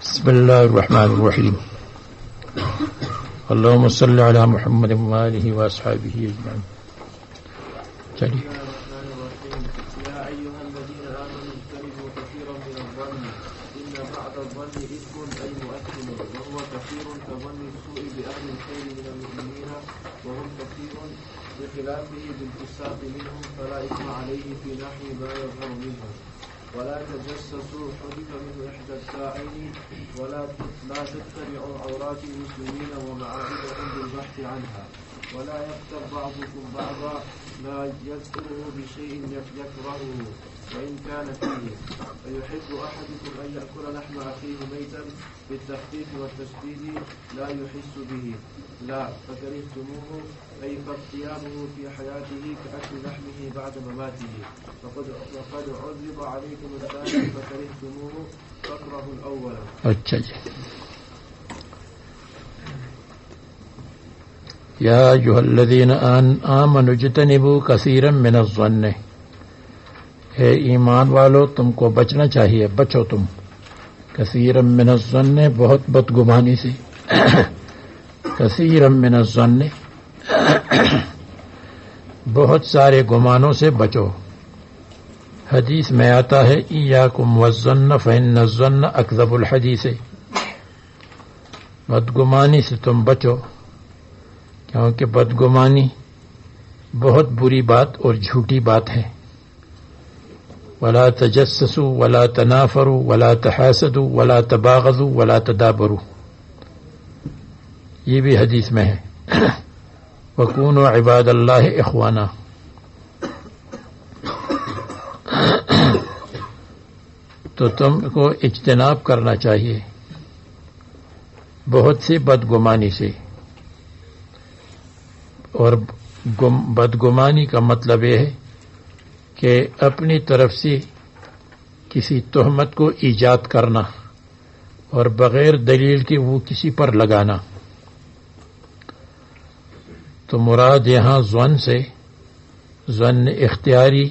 بسم اللہ الرحمن الرحیم اللہم صلی علی محمد وآلہ واصحابہ اجمعین. چلیے. ولا تجسسوا حدث من إحدى الساعين ولا تتبعوا عورات المسلمين ومعارضهم بالبحث عنها ولا يغتب بعضكم بعضا لا يذكره بشيء يكرهه وإن كان فيه فيحب أحدكم أن يأكل لحم أخيه ميتا بالتخفيف والتشديد لا يحس به لا فكرهتموه أي فاغتيابه في حياته كأكل لحمه بعد مماته وقد عذب عليكم الثاني فكرهتموه فاكرهوا الأول. اچھا جی. یا ایھا الذین آمنوا اجتنبوا کثیرا من الظن. اے ایمان والو تم کو بچنا چاہیے، بچو تم کثیرا من الظن، بہت بدگمانی سے. کثیرا من الظن، بہت سارے گمانوں سے بچو. حدیث میں آتا ہے ایاکم والظن فإن الظن اکذب الحدیث. بدگمانی سے تم بچو کیونکہ بدگمانی بہت بری بات اور جھوٹی بات ہے. ولا تجسسوا ولا تنافروا ولا تحاسدوا ولا تباغضوا ولا تدابروا، یہ بھی حدیث میں ہے. وَكُونُوا عِبَادَ اللَّهِ إِخْوَانًا. تو تم کو اجتناب کرنا چاہیے بہت سی بدگمانی سے. اور بدگمانی کا مطلب یہ ہے کہ اپنی طرف سے کسی تہمت کو ایجاد کرنا اور بغیر دلیل کے وہ کسی پر لگانا. تو مراد یہاں ظن سے ظن اختیاری،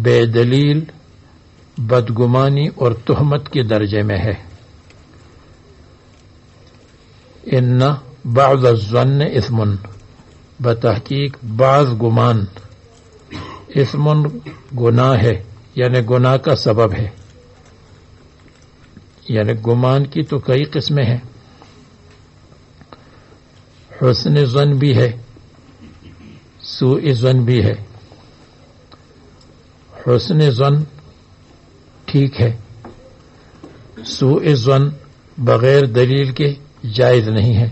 بے دلیل بدگمانی اور تہمت کے درجے میں ہے. ان بعض الظن اثم، بتحقیق بعض گمان، اثم گناہ ہے، یعنی گناہ کا سبب ہے. یعنی گمان کی تو کئی قسمیں ہیں. حسن ظن بھی ہے، سوء ظن بھی ہے. حسن ظن ٹھیک ہے، سوء ظن بغیر دلیل کے جائز نہیں ہے.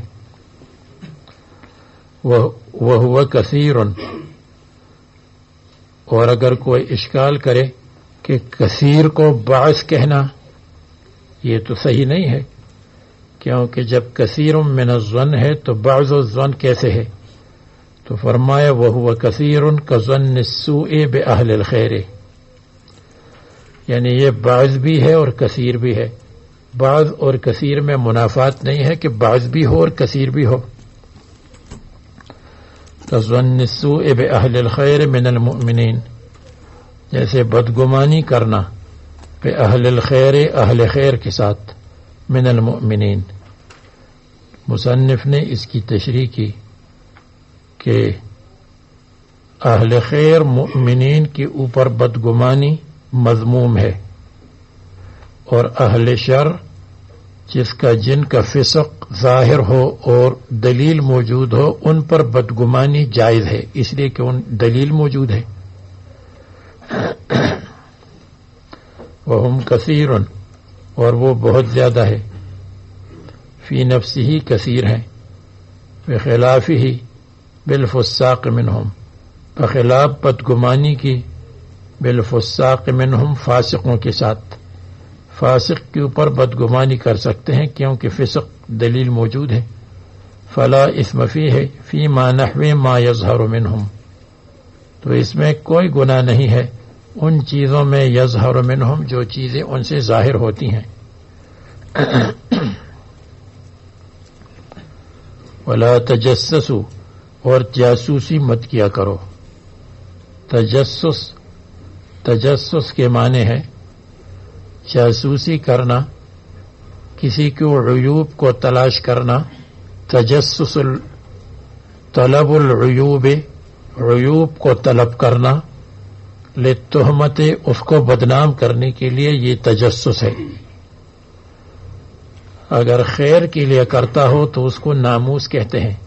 وَهُوَ كَثِيرٌ، اور اگر کوئی اشکال کرے کہ کثیر کو بعض کہنا، یہ تو صحیح نہیں ہے، کیونکہ جب کثیر من الظن ہے تو بعض الظن کیسے ہے؟ تو فرمایا وَهُوَ كَثِيرٌ كَظَنِّ السُّوءِ بِأَهْلِ الْخَيْرِ، یعنی یہ بعض بھی ہے اور کثیر بھی ہے. بعض اور کثیر میں منافات نہیں ہے کہ بعض بھی ہو اور کثیر بھی ہو. كَظَنِّ السُّوءِ بِأَهْلِ الْخَيْرِ مِنَ الْمُؤْمِنِينَ، جیسے بدگمانی کرنا پہ اہل الخیر، اہل خیر کے ساتھ، من المؤمنین. مصنف نے اس کی تشریح کی کہ اہل خیر مؤمنین کے اوپر بدگمانی مذموم ہے، اور اہل شر جس کا جن کا فسق ظاہر ہو اور دلیل موجود ہو ان پر بدگمانی جائز ہے، اس لیے کہ ان دلیل موجود ہے. وہم کثیر، اور وہ بہت زیادہ ہے. فی نفسہ کثیر ہیں، بخلافہ بالفساق منہم، بخلاف بدگمانی کی بالفساق منہم فاسقوں کے ساتھ. فاسق کے اوپر بدگمانی کر سکتے ہیں کیونکہ فسق دلیل موجود ہے. فلا اثم فیہ فیما نحو ما یظہر منہم، تو اس میں کوئی گناہ نہیں ہے ان چیزوں میں یظہر منہم جو چیزیں ان سے ظاہر ہوتی ہیں. ولا تجسسوا، اور جاسوسی مت کیا کرو. تجسس کے معنی ہے جاسوسی کرنا، کسی کے عیوب کو تلاش کرنا. تجسس طلب العیوب، عیوب کو طلب کرنا. للتہمت، اس کو بدنام کرنے کے لیے، یہ تجسس ہے. اگر خیر کے لیے کرتا ہو تو اس کو ناموس کہتے ہیں،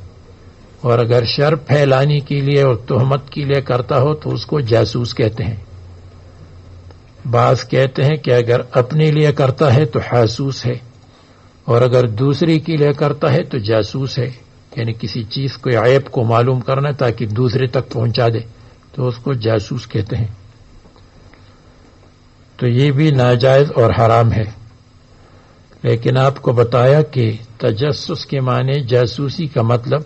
اور اگر شر پھیلانے کے لیے اور تہمت کے لیے کرتا ہو تو اس کو جاسوس کہتے ہیں. بعض کہتے ہیں کہ اگر اپنے لیے کرتا ہے تو حاسوس ہے، اور اگر دوسری کے لیے کرتا ہے تو جاسوس ہے، یعنی کسی چیز کو عیب کو معلوم کرنا تاکہ دوسرے تک پہنچا دے تو اس کو جاسوس کہتے ہیں. تو یہ بھی ناجائز اور حرام ہے. لیکن آپ کو بتایا کہ تجسس کے معنی جاسوسی کا مطلب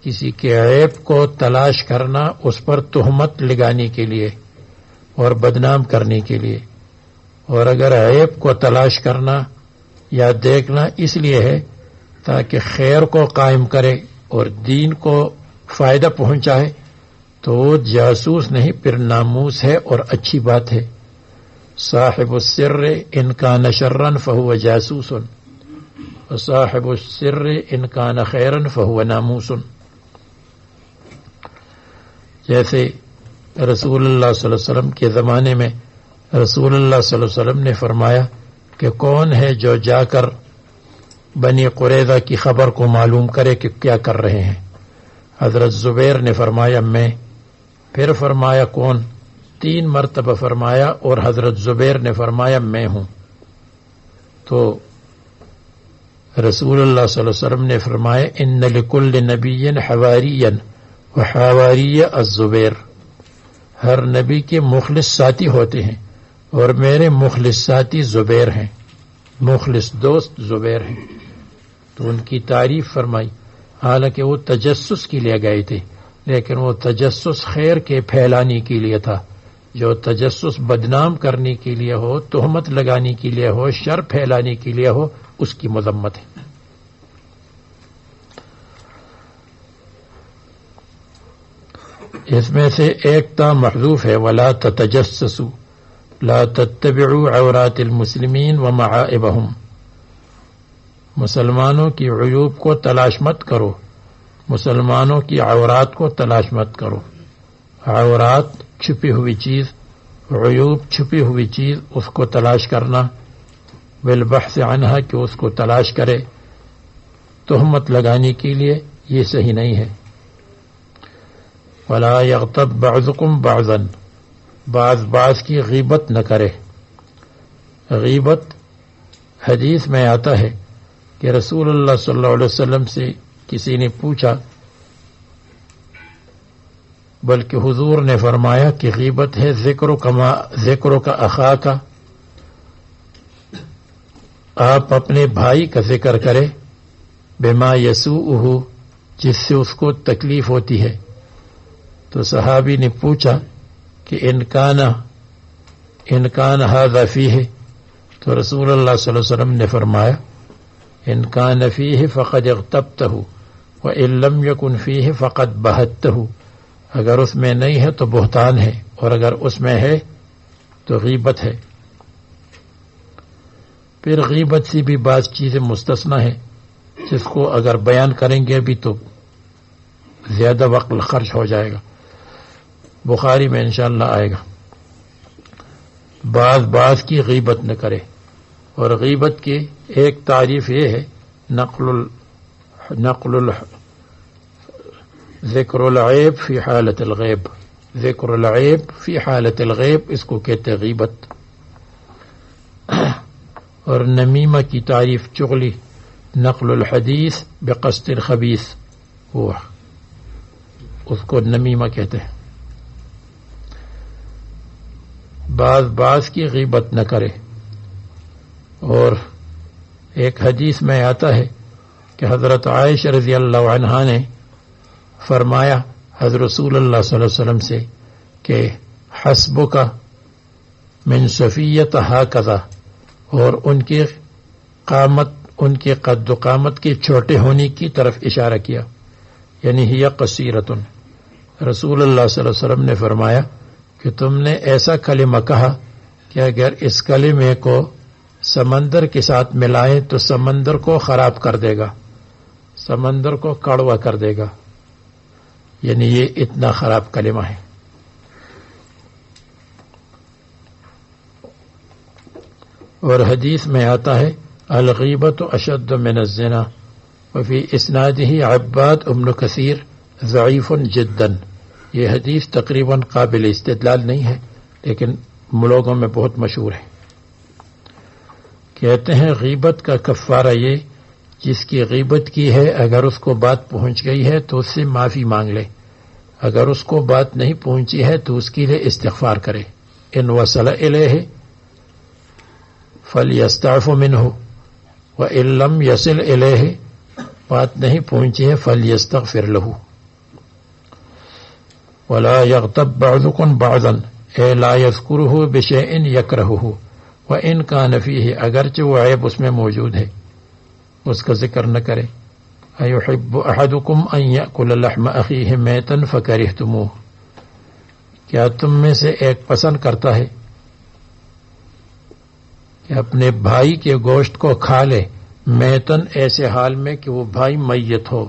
کسی کے عیب کو تلاش کرنا، اس پر تہمت لگانے کے لیے اور بدنام کرنے کے لیے. اور اگر عیب کو تلاش کرنا یا دیکھنا اس لیے ہے تاکہ خیر کو قائم کرے اور دین کو فائدہ پہنچائے تو وہ جاسوس نہیں، پھر ناموس ہے اور اچھی بات ہے. صاحب السر ان کان شرا فہو جاسوس، وصاحب السر ان کان خیرا فہو ناموس. جیسے رسول اللہ صلی اللہ علیہ وسلم کے زمانے میں رسول اللہ صلی اللہ علیہ وسلم نے فرمایا کہ کون ہے جو جا کر بنی قریظہ کی خبر کو معلوم کرے کہ کیا کر رہے ہیں. حضرت زبیر نے فرمایا میں. پھر فرمایا کون؟ 3 مرتبہ فرمایا، اور حضرت زبیر نے فرمایا میں ہوں. تو رسول اللہ صلی اللہ علیہ وسلم نے فرمایا ان لکل نبی حواریا وحواریہ الزبیر، ہر نبی کے مخلص ساتھی ہوتے ہیں اور میرے مخلص ساتھی زبیر ہیں، مخلص دوست زبیر ہیں. تو ان کی تعریف فرمائی. حالانکہ وہ تجسس کے لیے گئے تھے، لیکن وہ تجسس خیر کے پھیلانے کے لیے تھا. جو تجسس بدنام کرنے کے لیے ہو، تہمت لگانے کے لیے ہو، شر پھیلانے کے لیے ہو، اس کی مذمت ہے. اس میں سے ایک تا محذوف ہے ولا تتجسسوا لا تتبعوا عورات المسلمین ومعائبهم، مسلمانوں کی عیوب کو تلاش مت کرو، مسلمانوں کی عورات کو تلاش مت کرو. عورات چھپی ہوئی چیز، عیوب چھپی ہوئی چیز، اس کو تلاش کرنا. بالبحث عنہا، کہ اس کو تلاش کرے تہمت لگانے کے لیے، یہ صحیح نہیں ہے. ولا یغتب بعضکم بعضا، بعض کی غیبت نہ کرے. غیبت حدیث میں آتا ہے کہ رسول اللہ صلی اللہ علیہ وسلم سے کسی نے پوچھا، بلکہ حضور نے فرمایا کہ غیبت ہے ذکر کا اخا کا، آپ اپنے بھائی کا ذکر کرے، بما یسوءہ، جس سے اس کو تکلیف ہوتی ہے. تو صحابی نے پوچھا کہ ان کان ھذا فیہ، تو رسول اللہ صلی اللہ علیہ وسلم نے فرمایا ان کان فیہ فقد اغتبتہ وان لم یکن فیہ فقد بہتہ، اگر اس میں نہیں ہے تو بہتان ہے، اور اگر اس میں ہے تو غیبت ہے. پھر غیبت سے بھی بعض چیزیں مستثنا ہے جس کو اگر بیان کریں گے بھی تو زیادہ وقت خرچ ہو جائے گا. بخاری میں انشاءاللہ آئے گا. بعض کی غیبت نہ کرے، اور غیبت کے ایک تعریف یہ ہے ذکر العیب فی حالت الغیب، ذکر العیب فی حالت الغیب اس کو کہتے غیبت. اور نمیمہ کی تعریف چغلی، نقل الحدیث بقصد الخبیث، وہ اس کو نمیمہ کہتے ہیں. بعض کی غیبت نہ کرے. اور ایک حدیث میں آتا ہے کہ حضرت عائشہ رضی اللہ عنہا نے فرمایا حضرت رسول اللہ صلی اللہ علیہ وسلم سے کہ حسبک من صفیۃ ہکذا، اور ان کی قامت، ان کے قد و قامت کے چھوٹے ہونے کی طرف اشارہ کیا، یعنی ہی قصیرۃ. رسول اللہ صلی اللہ علیہ وسلم نے فرمایا کہ تم نے ایسا کلمہ کہا کہ اگر اس کلمے کو سمندر کے ساتھ ملائیں تو سمندر کو خراب کر دے گا، سمندر کو کڑوا کر دے گا، یعنی یہ اتنا خراب کلمہ ہے. اور حدیث میں آتا ہے الغیبۃ اشد من الزنا، وفی اسنادہ عباد ابن کثیر ضعیف جدا. یہ حدیث تقریباً قابل استدلال نہیں ہے لیکن لوگوں میں بہت مشہور ہے. کہتے ہیں غیبت کا کفارہ یہ، جس کی غیبت کی ہے اگر اس کو بات پہنچ گئی ہے تو اس سے معافی مانگ لے، اگر اس کو بات نہیں پہنچی ہے تو اس کے لیے استغفار کرے. ان وصل الیہ فلیستعف منہ وان لم یصل الیہ، بات نہیں پہنچی ہے فلیستغفر لہ. ولا یغتب بعضکم بعضا اے لا یذکرہ بشیء یکرہہ وان کان فیہ، اگرچہ وہ عیب اس میں موجود ہے اس کا ذکر نہ کرے. ایحب احدکم ان یأکل لحم اخیہ میتا فکرہتموہ، کیا تم میں سے ایک پسند کرتا ہے کہ اپنے بھائی کے گوشت کو کھا لے، میتن ایسے حال میں کہ وہ بھائی میت ہو،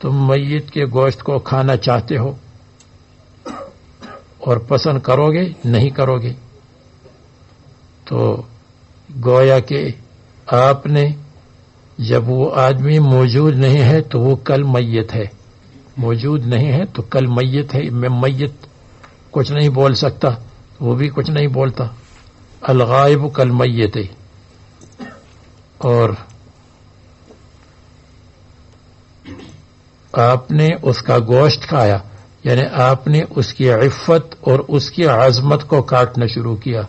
تم میت کے گوشت کو کھانا چاہتے ہو اور پسند کرو گے؟ نہیں کرو گے. تو گویا کہ آپ نے جب وہ آدمی موجود نہیں ہے تو وہ کل میت ہے، موجود نہیں ہے تو کل میت ہے. میں میت کچھ نہیں بول سکتا، وہ بھی کچھ نہیں بولتا. الغائب کل میت ہے. اور آپ نے اس کا گوشت کھایا، یعنی آپ نے اس کی عفت اور اس کی عظمت کو کاٹنا شروع کیا،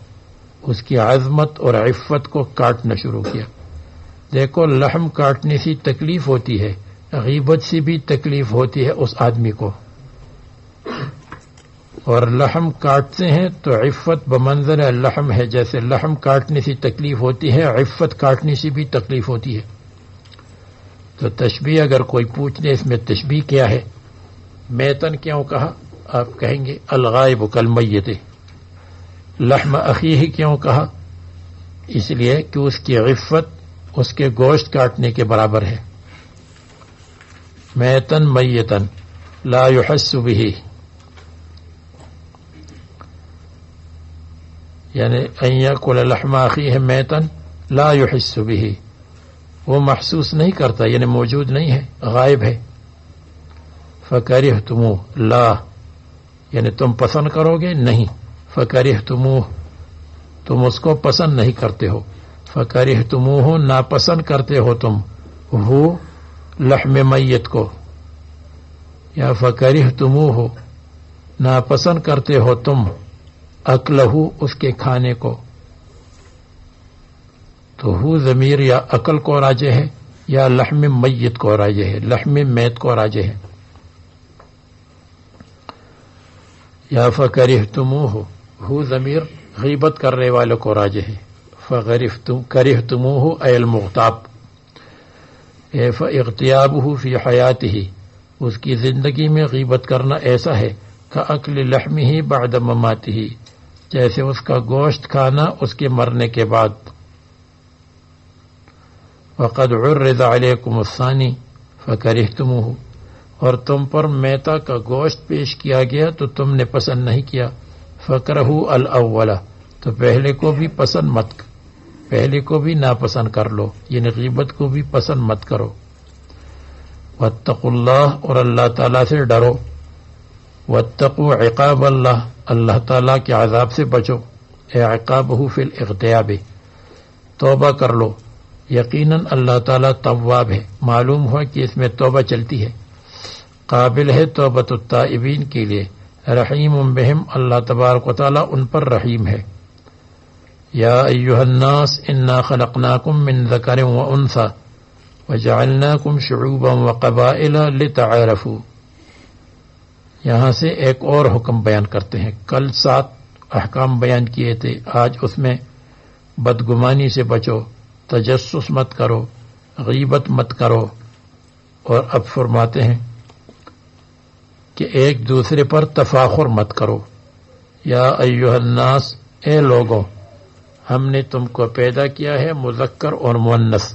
اس کی عظمت اور عفت کو کاٹنا شروع کیا. دیکھو لحم کاٹنے سے تکلیف ہوتی ہے، غیبت سے بھی تکلیف ہوتی ہے اس آدمی کو. اور لحم کاٹتے ہیں تو عفت بمنزل لحم ہے، جیسے لحم کاٹنے سے تکلیف ہوتی ہے عفت کاٹنے سے بھی تکلیف ہوتی ہے. تو تشبیہ اگر کوئی پوچھ لے اس میں تشبیہ کیا ہے، میتن کیوں کہا، آپ کہیں گے الغائب کالمیت. لحم اخیہ کیوں کہا، اس لیے کہ اس کی عفت اس کے گوشت کاٹنے کے برابر ہے. میتن میتن لا یحس بہ، یعنی ان یاکل لحم اخیہ میتن لا یحس بہ، وہ محسوس نہیں کرتا، یعنی موجود نہیں ہے، غائب ہے. فکرہتموہ، لا یعنی تم پسند کرو گے؟ نہیں. فکرہتموہ، تم اس کو پسند نہیں کرتے ہو. فکرہتموہ، ناپسند کرتے ہو تم وہ لحم میت کو، یا فکرہتموہ، ناپسند کرتے ہو تم اکلہ، اس کے کھانے کو. تو ہو ضمیر یا عقل کو راجع ہے یا لحم میت کو راجع ہے، لحم میت کو راجع ہے. یا فکرہتموہ، ہو ضمیر غیبت کرنے والے کو راجع ہے. کرہتموہ ای المغتاب، فاغتیابہ فی حیاتہ، اس کی زندگی میں غیبت کرنا ایسا ہے کاکل لحمہ بعد مماتہ، جیسے اس کا گوشت کھانا اس کے مرنے کے بعد. وقد عرض علیکم الثانی فکرہتموہ، اور تم پر میتا کا گوشت پیش کیا گیا تو تم نے پسند نہیں کیا. فکرہوا الاول، تو پہلے کو بھی پسند مت. پہلے کو بھی ناپسند کر لو، یعنی غیبت کو بھی پسند مت کرو۔ واتقوا اللہ، اور اللہ تعالیٰ سے ڈرو۔ واتقوا عقاب اللہ، اللہ تعالیٰ کے عذاب سے بچو۔ عقابہ فی الاغتیاب، توبہ کر لو، یقیناً اللہ تعالیٰ تواب ہے، معلوم ہوا کہ اس میں توبہ چلتی ہے، قابل ہے توبۃ التائبین کے لیے، رحیم بہم، اللہ تبارک و تعالیٰ ان پر رحیم ہے۔ یا ایہا الناس انا خلقناکم من ذکر و انثی وجعلناکم شعوبا وقبائل لتعارفوا۔ یہاں سے ایک اور حکم بیان کرتے ہیں۔ کل 7 احکام بیان کیے تھے، آج اس میں بدگمانی سے بچو، تجسس مت کرو، غیبت مت کرو، اور اب فرماتے ہیں کہ ایک دوسرے پر تفاخر مت کرو۔ یا ایھا الناس، اے لوگوں، ہم نے تم کو پیدا کیا ہے مذکر اور مؤنث۔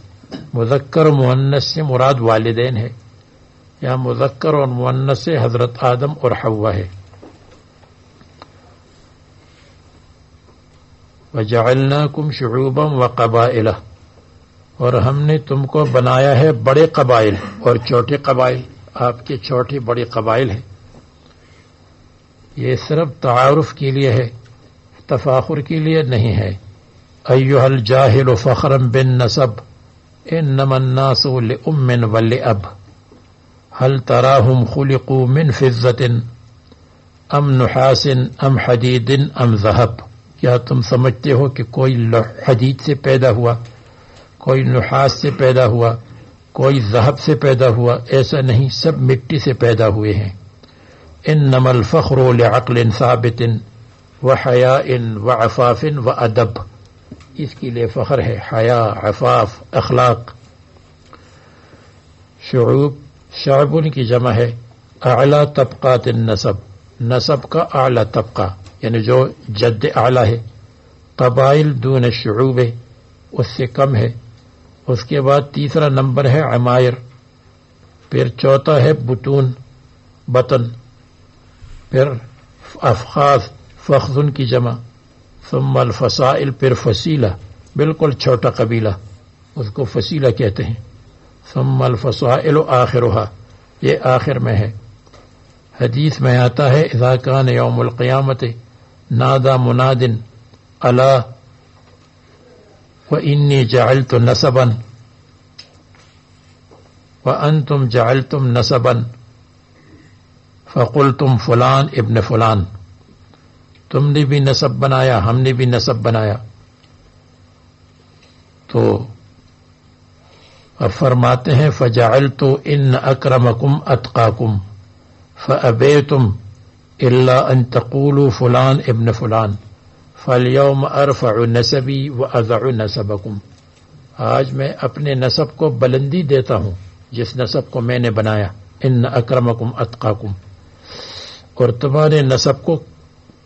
مذکر و مؤنث سے مراد والدین ہے، یا مذکر اور مؤنث سے حضرت آدم اور حوا ہے۔ وجعلناکم شعوبا وقبائل، اور ہم نے تم کو بنایا ہے بڑے قبائل اور چھوٹے قبائل۔ آپ کے چھوٹے بڑے قبائل ہیں، یہ صرف تعارف کے لیے ہے، تفاخر کے لیے نہیں ہے۔ ایھا الجاہل فخرا بالنسب انما الناس لأم ولأب هل تراهم خلقوا من فضة ام نحاس ام حدید ام ذهب؟ کیا تم سمجھتے ہو کہ کوئی حدید سے پیدا ہوا، کوئی نحاس سے پیدا ہوا، کوئی ذهب سے پیدا ہوا؟ ایسا نہیں، سب مٹی سے پیدا ہوئے ہیں۔ انما الفخر لعقل ثابت وحیاء وعفاف وادب، اس کے لیے فخر ہے، حیا، عفاف، اخلاق۔ شعوب، شعب کی جمع ہے، اعلی طبقات النسب، نسب کا اعلی طبقہ یعنی جو جد اعلی ہے۔ قبائل دون الشعوب، اس سے کم ہے۔ اس کے بعد تیسرا نمبر ہے عمائر، پھر چوتھا ہے بطون، بطن، پھر افخاذ، فخذن کی جمع، ثم الفصائل، پھر فصیلہ، بالکل چھوٹا قبیلہ، اس کو فصیلہ کہتے ہیں۔ ثم الفصائل آخرها، یہ آخر میں ہے۔ حدیث میں آتا ہے اذا کان یوم القیامت نادى مناد الا وانی جعلت نسبا وانتم جعلتم نسبا فقلتم فلان ابن فلان، تم نے بھی نسب بنایا، ہم نے بھی نسب بنایا۔ تو اب فرماتے ہیں فجعلت ان اکرمکم اتقاکم فابیتم الا ان تقولوا فلان ابن فلان فالیوم ارفع نسبی واضع نسبکم، آج میں اپنے نسب کو بلندی دیتا ہوں جس نسب کو میں نے بنایا، ان اکرمکم اتقاکم، اور تمہارے نسب کو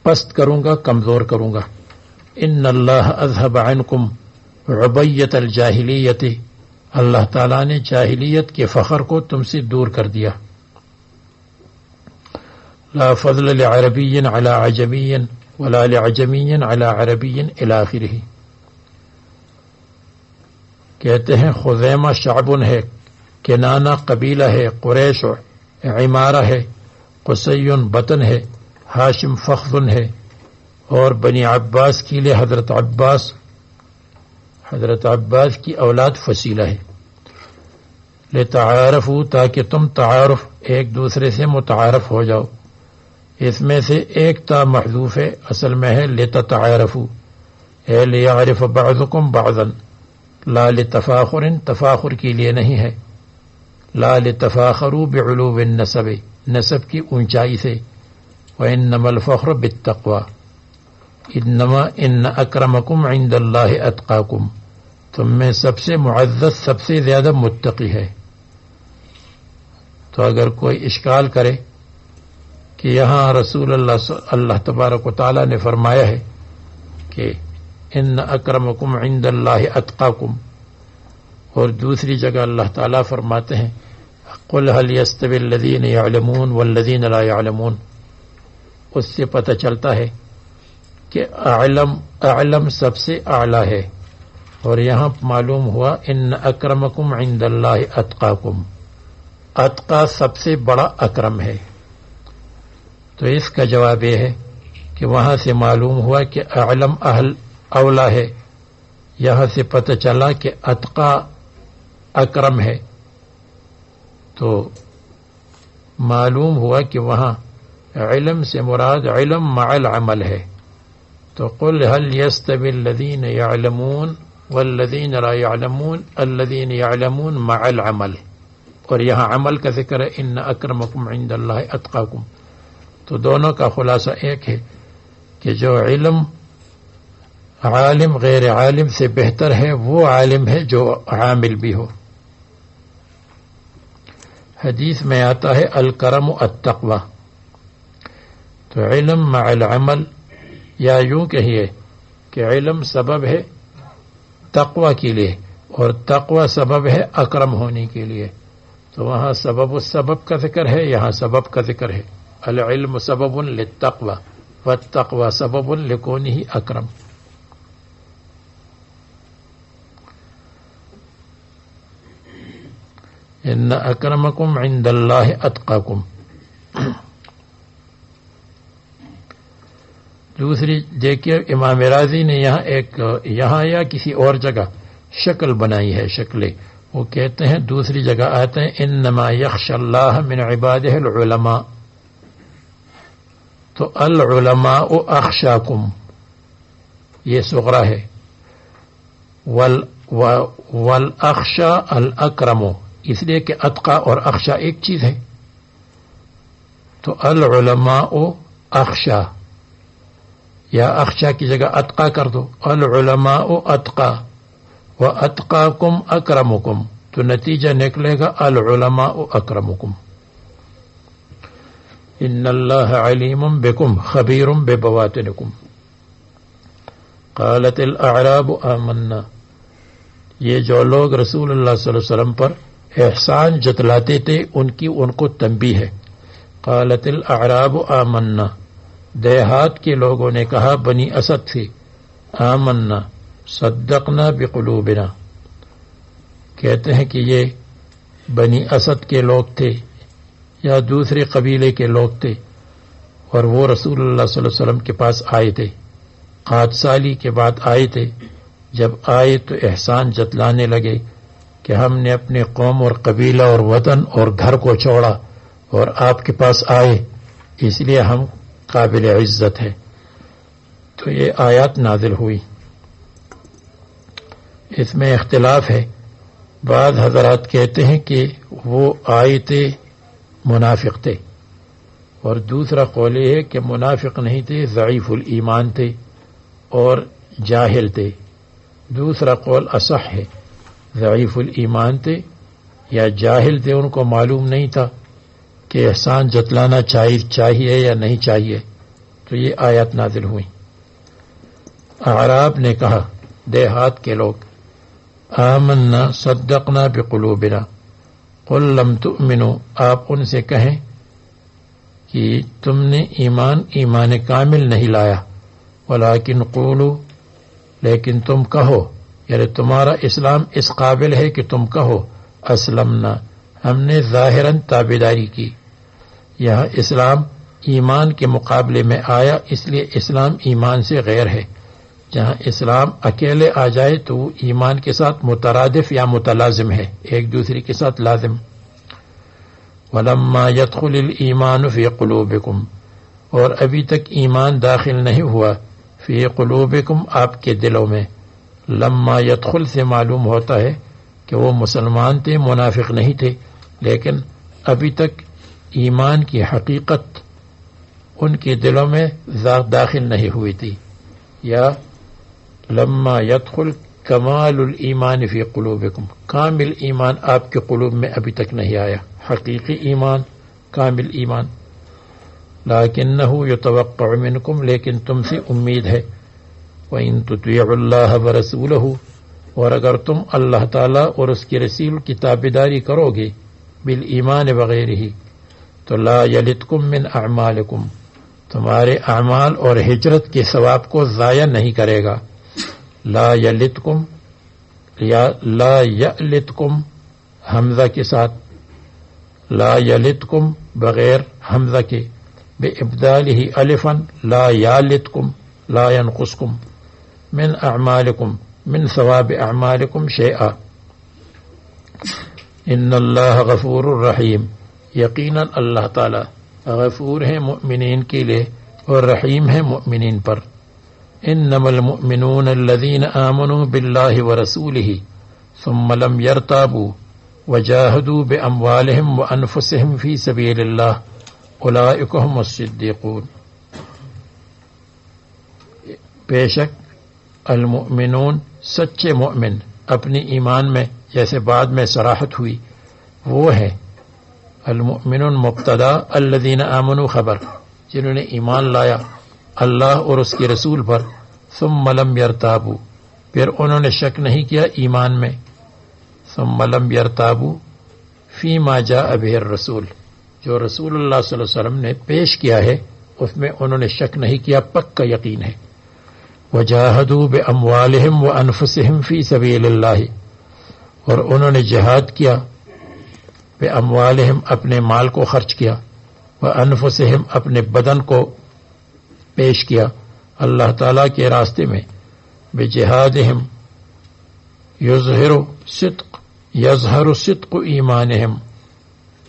پست کروں گا، کمزور کروں گا۔ ان اللہ اذهب عنکم عبیۃ الجاہلیت، اللہ تعالیٰ نے جاہلیت کے فخر کو تم سے دور کر دیا۔ لا فضل لعربی علی عجمی ولا لعجمی علی عربی الی آخرہ۔ کہتے ہیں خزیمہ شعب ہے، کنانہ قبیلہ ہے، قریش عمارہ ہے، قصی بطن ہے، ہاشم فخذ ہے، اور بنی عباس کے لیے حضرت عباس کی اولاد فصیلہ ہے۔ لتعارفوا، تاکہ تم تعارف، ایک دوسرے سے متعارف ہو جاؤ۔ اس میں سے ایک تا محذوف ہے، اصل میں ہے لتتعارفوا، اے لیعرف بعضکم بعضا، لا لتفاخر، تفاخر کے لیے نہیں ہے، لا لتفاخروا بعلو النسب، نسب کی اونچائی سے، وانما الفخر بالتقوی، انما ان اکرمکم عند اللہ اتقاکم، تم میں سب سے معزز، سب سے زیادہ متقی ہے۔ تو اگر کوئی اشکال کرے کہ یہاں رسول اللہ تبارک و تعالیٰ نے فرمایا ہے کہ ان اکرمکم عند اللہ اتقاکم، اور دوسری جگہ اللہ تعالیٰ فرماتے ہیں قل هل يستوي الذين يعلمون والذين لا يعلمون، اس سے پتہ چلتا ہے کہ اعلم سب سے اعلیٰ ہے، اور یہاں معلوم ہوا ان اکرمکم عند اللہ اتقاکم، اتقا سب سے بڑا اکرم ہے. تو اس کا جواب یہ ہے کہ وہاں سے معلوم ہوا کہ اعلم اہل اولا ہے، یہاں سے پتہ چلا کہ اتقا اکرم ہے، تو معلوم ہوا کہ وہاں علم سے مراد علم مع العمل ہے. تو قل هل يستوي الذين يعلمون والذين لا يعلمون الذين يعلمون مع العمل، اور یہاں عمل کا ذکر ہے ان اکرمکم عند اللہ اتقاکم. تو دونوں کا خلاصہ ایک ہے کہ جو علم عالم غیر عالم سے بہتر ہے وہ عالم ہے جو عامل بھی ہو. حدیث میں آتا ہے الکرم التقوی، تو علم مع العمل، یا یوں کہیے کہ علم سبب ہے تقوی کے لیے اور تقوی سبب ہے اکرم ہونے کے لیے. تو وہاں سبب السبب کا ذکر ہے، یہاں سبب کا ذکر ہے. العلم سبب للتقوی والتقوی سبب لکونہ اکرم. ان اکرمکم عند اللہ اتقاکم. دوسری دیکھیے امام راضی نے یہاں یا کسی اور جگہ شکل بنائی ہے شکلیں. وہ کہتے ہیں دوسری جگہ آتے ہیں انما یخشى اللہ من عبادہ العلماء، تو العلماء اخشاکم یہ صغرا ہے، والاخشى الاکرم، اس لیے کہ اتقا اور اخشا ایک چیز ہے. تو العلماء اخشا، یا اخشا کی جگہ اتقا کر دو، العلماء اتقا و اتقاکم اکرمکم، تو نتیجہ نکلے گا العلماء اکرمکم. ان اللہ علیم بکم خبیر ببواطنکم. قالت الاعراب آمنا، یہ جو لوگ رسول اللہ صلی اللہ علیہ وسلم پر احسان جتلاتے تھے ان کو تنبیہ ہے. قالت الاعراب آمنا، دیہات کے لوگوں نے کہا بنی اسد سے، آمنا صدقنا بقلوبنا، کہتے ہیں کہ یہ بنی اسد کے لوگ تھے یا دوسرے قبیلے کے لوگ تھے، اور وہ رسول اللہ صلی اللہ علیہ وسلم کے پاس آئے تھے، 5 سالی کے بعد آئے تھے. جب آئے تو احسان جتلانے لگے کہ ہم نے اپنے قوم اور قبیلہ اور وطن اور گھر کو چھوڑا اور آپ کے پاس آئے، اس لیے ہم قابل عزت ہے. تو یہ آیات نازل ہوئی. اس میں اختلاف ہے، بعض حضرات کہتے ہیں کہ وہ آئے تھے منافق تھے، اور دوسرا قول یہ ہے کہ منافق نہیں تھے، ضعیف الایمان تھے اور جاہل تھے. دوسرا قول اصح ہے، ضعیف الایمان تھے یا جاہل تھے، ان کو معلوم نہیں تھا کہ احسان جتلانا چاہیے یا نہیں چاہیے. تو یہ آیات نازل ہوئی. اعراب نے کہا، دیہات کے لوگ، آمنا صدقنا بقلوبنا. قل لم تؤمنوا، آپ ان سے کہیں کہ تم نے ایمان کامل نہیں لایا، ولیکن قولوا، لیکن تم کہو، یعنی تمہارا اسلام اس قابل ہے کہ تم کہو اسلمنا، ہم نے ظاہراً تابعداری کی. یہاں اسلام ایمان کے مقابلے میں آیا، اس لیے اسلام ایمان سے غیر ہے. جہاں اسلام اکیلے آ جائے تو وہ ایمان کے ساتھ مترادف یا متلازم ہے، ایک دوسرے کے ساتھ لازم. وَلَمَّا يَدْخُلِ الْإِيمَانُ فِي قُلُوبِكُمْ، اور ابھی تک ایمان داخل نہیں ہوا فی قلوبکم، آپ کے دلوں میں. لما يدخل سے معلوم ہوتا ہے کہ وہ مسلمان تھے، منافق نہیں تھے، لیکن ابھی تک ایمان کی حقیقت ان کے دلوں میں داخل نہیں ہوئی تھی. یا لما يدخل کمال الایمان فی قلوبکم، کامل ایمان آپ کے قلوب میں ابھی تک نہیں آیا، حقیقی ایمان، کامل ایمان. لیکنہ یتوقع منکم، لیکن تم سے امید ہے. وَإِن تُطِيعُوا اللَّهَ وَرَسُولَهُ، اور اگر تم اللہ تعالیٰ اور اس کے رسول کی تابعداری کرو گے، بالایمان وغیرہ، تو لا یلتکم من اعمالکم، تمہارے اعمال اور ہجرت کے ثواب کو ضائع نہیں کرے گا. لا یلتکم یا لا یلتکم حمزہ کے ساتھ، لا یلتکم بغیر حمزہ کے، بإبدالہ الفا لا یالتکم لا ینقصکم من اعمالکم من ثواب اعمالکم شیئا ان اللہ غفور الرحیم، یقیناً اللہ تعالی غفور ہے مؤمنین کے لیے اور رحیم ہے مؤمنین پر۔ انما المؤمنون الذین آمنوا باللہ ورسولہ ثم لم يرتابوا وجاہدوا باموالہم وانفسہم فی سبیل اللہ اولئک هم الصدیقون۔ بے شک المؤمنون سچے مومن اپنی ایمان میں، جیسے بعد میں صراحت ہوئی، وہ ہے المؤمنون مبتدا، الذین آمنوا خبر، جنہوں نے ایمان لایا اللہ اور اس کے رسول پر، ثم لم یرتابوا پھر انہوں نے شک نہیں کیا ایمان میں، ثم لم یرتابوا فیما جاء بہ الرسول، جو رسول اللہ صلی اللہ علیہ وسلم نے پیش کیا ہے اس میں انہوں نے شک نہیں کیا، پکا یقین ہے۔ وجاہدوا باموالہم وانفسہم فی سبیل اللہ، اور انہوں نے جہاد کیا باموالہم اپنے مال کو خرچ کیا، وانفسہم اپنے بدن کو پیش کیا اللہ تعالیٰ کے راستے میں، بجہادہم یظہر صدق ایمانہم،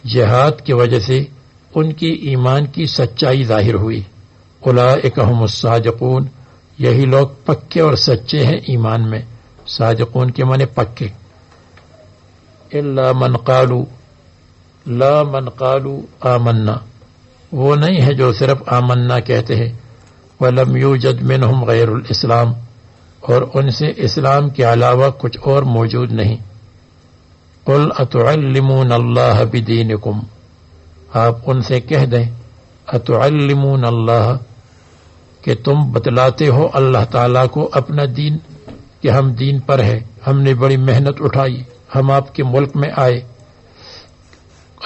جہاد کی وجہ سے ان کی ایمان کی سچائی ظاہر ہوئی۔ اولئک ھم الصادقون، یہی لوگ پکے اور سچے ہیں ایمان میں، صادقون کے معنی پکے۔ الا من قالوا، لا من قالوا آمنا، وہ نہیں ہے جو صرف آمنا کہتے ہیں، ولم یوجد منہم غیر الاسلام، اور ان سے اسلام کے علاوہ کچھ اور موجود نہیں۔ قل اتعلمون اللہ بدینکم، آپ ان سے کہہ دیں اتعلمون اللہ، کہ تم بتلاتے ہو اللہ تعالیٰ کو اپنا دین، کہ ہم دین پر ہے، ہم نے بڑی محنت اٹھائی، ہم آپ کے ملک میں آئے۔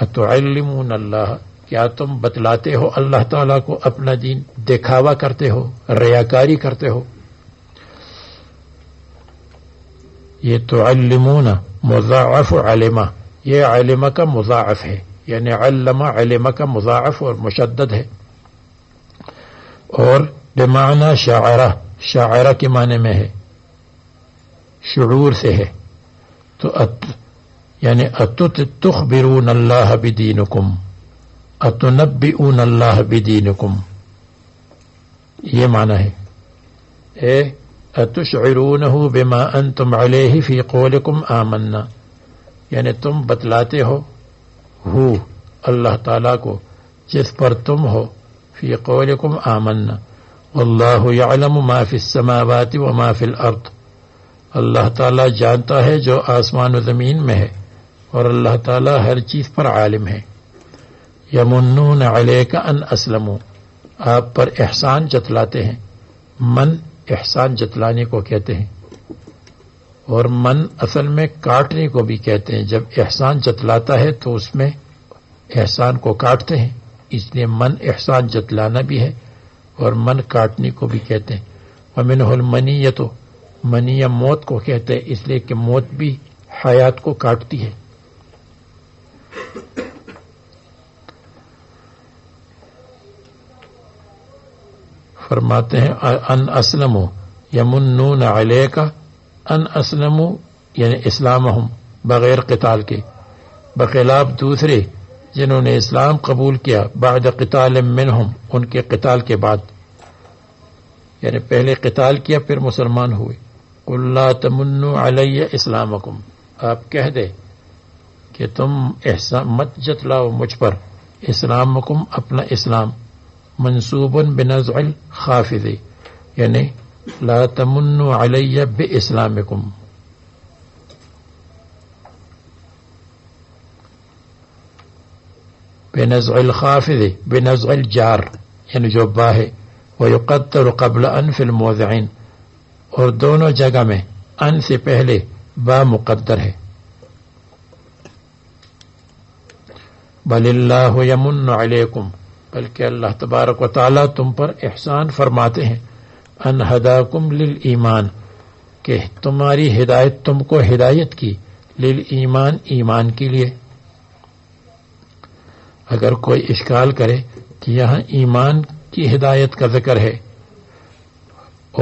اتعلمون اللہ، کیا تم بتلاتے ہو اللہ تعالیٰ کو اپنا دین، دکھاوا کرتے ہو، ریاکاری کرتے ہو۔ یہ تعلمون مضاعف علمہ، یہ علمہ کا مضاعف ہے، یعنی علمہ علمہ کا مضاعف اور مشدد ہے، اور بمعنی شاعرہ، شاعرہ کے معنی میں ہے، شعور سے ہے۔ تو یعنی تخبرون اللہ بدینکم، اتنبئون اللہ بدینکم، یہ معنی ہے۔ اتشعرونہ بما انتم علیہ فی قولکم آمنا، یعنی تم بتلاتے ہو اللہ تعالیٰ کو جس پر تم ہو، فی قولکم آمنا، واللہ یعلم ما فی السماوات وما فی الارض، اللہ تعالیٰ جانتا ہے جو آسمان و زمین میں ہے، اور اللہ تعالیٰ ہر چیز پر عالم ہے۔ یمنون علیک ان اسلموا، آپ پر احسان جتلاتے ہیں، من احسان جتلانے کو کہتے ہیں، اور من اصل میں کاٹنے کو بھی کہتے ہیں، جب احسان جتلاتا ہے تو اس میں احسان کو کاٹتے ہیں، اس لیے من احسان جتلانا بھی ہے اور من کاٹنے کو بھی کہتے ہیں۔ ومنہ المنیۃ، منیہ موت کو کہتے ہیں، اس لیے کہ موت بھی حیات کو کاٹتی ہے۔ فرماتے ہیں ان اسلموا یمنون علیک، ان اسلموا یعنی اسلامہم، بغیر قتال کے، بخلاف دوسرے جنہوں نے اسلام قبول کیا بعد قتال منہم، ان کے قتال کے بعد، یعنی پہلے قتال کیا پھر مسلمان ہوئے۔ قل لا تمنوا علی اسلامکم، آپ کہہ دے کہ تم احسان مت جتلاؤ مجھ پر، اسلامکم اپنا اسلام، منصوب بنزع الخافض، یعنی لا تمنوا علی باسلامکم۔ بنزع الخافض بنزع الجار، یعنی جو با ہے، ویقدر قبل ان فی الموضعین، اور دونوں جگہ میں ان سے پہلے با مقدر ہے۔ بل اللہ یمن علیکم، بلکہ اللہ تبارک و تعالیٰ تم پر احسان فرماتے ہیں، ان ہداکم للایمان، کہ تمہاری ہدایت تم کو ہدایت کی للایمان ایمان کے لیے. اگر کوئی اشکال کرے کہ یہاں ایمان کی ہدایت کا ذکر ہے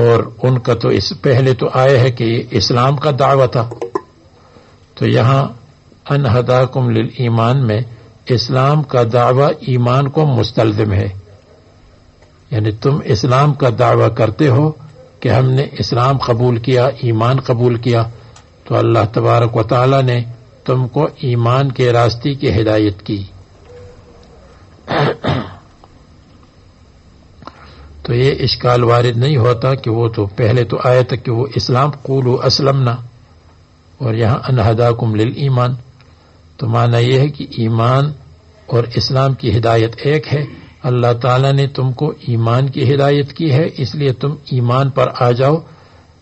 اور ان کا تو اس پہلے تو آیا ہے کہ یہ اسلام کا دعویٰ تھا، تو یہاں ان ہداکم للایمان میں اسلام کا دعویٰ ایمان کو مستلزم ہے. یعنی تم اسلام کا دعویٰ کرتے ہو کہ ہم نے اسلام قبول کیا، ایمان قبول کیا، تو اللہ تبارک و تعالی نے تم کو ایمان کے راستے کی ہدایت کی. تو یہ اشکال وارد نہیں ہوتا کہ وہ تو پہلے تو آیا تھا کہ وہ اسلام قولوا اسلمنا، اور یہاں ان ہداکم للایمان، تو معنی یہ ہے کہ ایمان اور اسلام کی ہدایت ایک ہے. اللہ تعالیٰ نے تم کو ایمان کی ہدایت کی ہے، اس لیے تم ایمان پر آ جاؤ.